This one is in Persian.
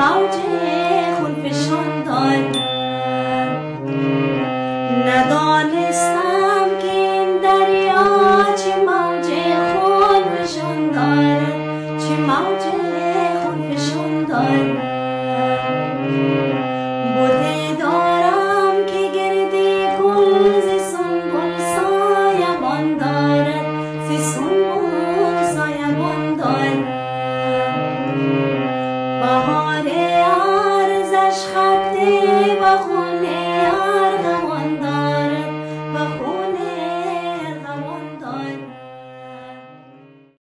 موج خونفشان دارد. ندانستم که این دریا چه موج خونفشان دارد، چه موج خونفشان دارد. بوده دارم که گردی گل ز سنبل سایبان دارد، ز سنبل سایبان دارد. بهار ارزش خطه و خون